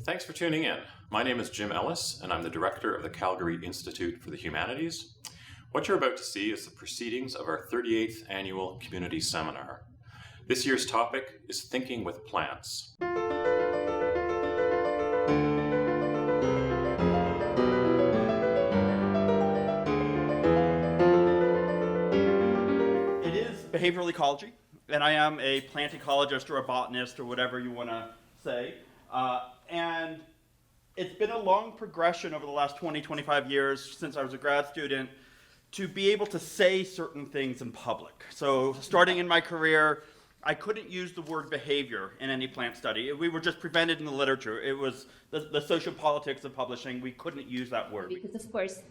Thanks for tuning in. My name is Jim Ellis, and I'm the director of the Calgary Institute for the Humanities. What you're about to see is the proceedings of our 38th annual community seminar. This year's topic is Thinking with Plants. It is behavioral ecology, and I am a plant ecologist or a botanist or whatever you want to say. And it's been a long progression over the last 20, 25 years since I was a grad student to be able to say certain things in public. So starting in my career, I couldn't use the word behavior in any plant study. We were just prevented in the literature. It was the social politics of publishing. We couldn't use that word. Because of course,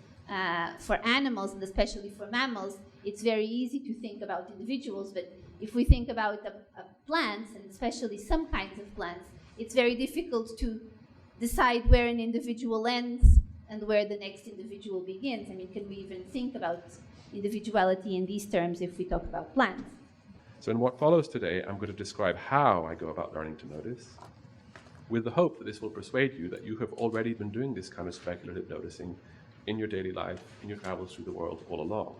for animals, and especially for mammals, it's very easy to think about individuals, but if we think about plants, and especially some kinds of plants, it's very difficult to decide where an individual ends and where the next individual begins. I mean, can we even think about individuality in these terms if we talk about plants? So in what follows today, I'm going to describe how I go about learning to notice, with the hope that this will persuade you that you have already been doing this kind of speculative noticing in your daily life, in your travels through the world all along.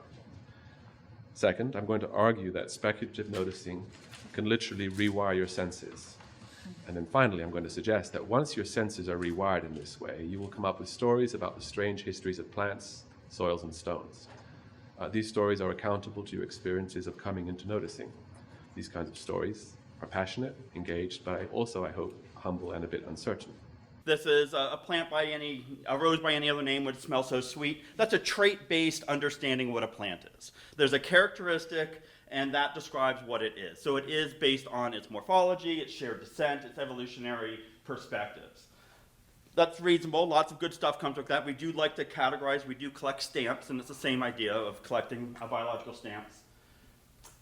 Second, I'm going to argue that speculative noticing can literally rewire your senses. And then finally, I'm going to suggest that once your senses are rewired in this way, you will come up with stories about the strange histories of plants, soils, and stones. These stories are accountable to your experiences of coming into noticing. These kinds of stories are passionate, engaged, but also, I hope, humble and a bit uncertain. This is a plant a rose by any other name would smell so sweet. That's a trait-based understanding of what a plant is. There's a characteristic, and that describes what it is. So it is based on its morphology, its shared descent, its evolutionary perspectives. That's reasonable. Lots of good stuff comes with that. We do like to categorize. We do collect stamps, and it's the same idea of collecting biological stamps.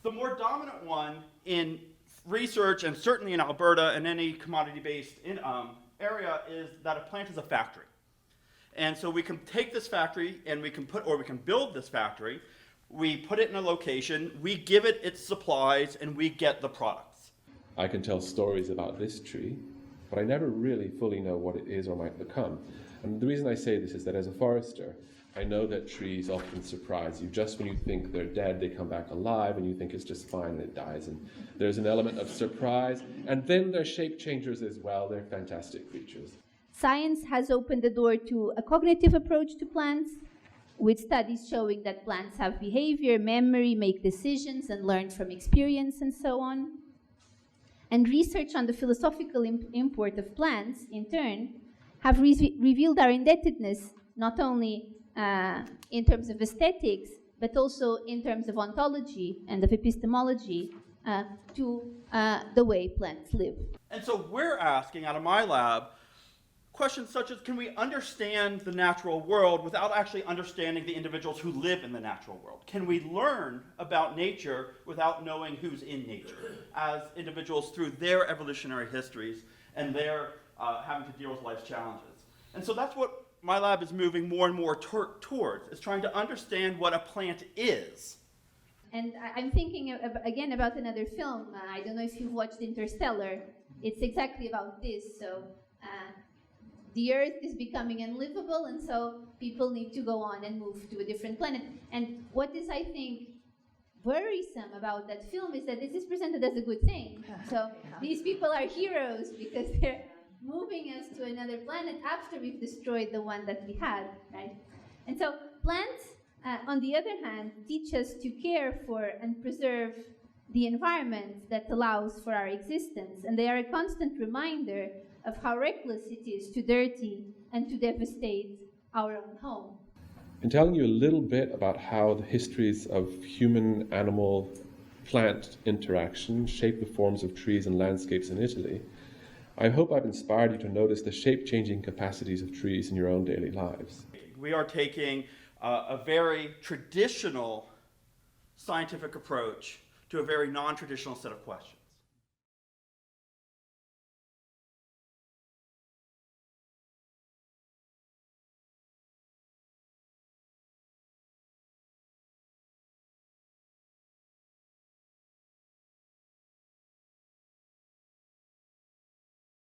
The more dominant one in research, and certainly in Alberta and any commodity-based area, is that a plant is a factory. And so we can take this factory and we can build this factory. We put it in a location, we give it its supplies, and we get the products. I can tell stories about this tree, but I never really fully know what it is or might become. And the reason I say this is that as a forester, I know that trees often surprise you. Just when you think they're dead, they come back alive, and you think it's just fine and it dies. And there's an element of surprise. And then they're shape changers as well. They're fantastic creatures. Science has opened the door to a cognitive approach to plants, with studies showing that plants have behavior, memory, make decisions, and learn from experience, and so on. And research on the philosophical import of plants, in turn, have revealed our indebtedness, not only in terms of aesthetics, but also in terms of ontology and of epistemology to the way plants live. And so we're asking, out of my lab, questions such as, can we understand the natural world without actually understanding the individuals who live in the natural world? Can we learn about nature without knowing who's in nature as individuals through their evolutionary histories and their having to deal with life's challenges? And so that's what my lab is moving more and more towards, is trying to understand what a plant is. And I'm thinking again about another film. I don't know if you've watched Interstellar. It's exactly about this. So the Earth is becoming unlivable, and so people need to go on and move to a different planet. And what is, I think, worrisome about that film is that this is presented as a good thing. So these people are heroes because they're moving us to another planet after we've destroyed the one that we had, right? And so plants, on the other hand, teach us to care for and preserve the environment that allows for our existence, and they are a constant reminder of how reckless it is to dirty and to devastate our own home. In telling you a little bit about how the histories of human, animal, plant interaction shape the forms of trees and landscapes in Italy, I hope I've inspired you to notice the shape-changing capacities of trees in your own daily lives. We are taking a very traditional scientific approach to a very non-traditional set of questions.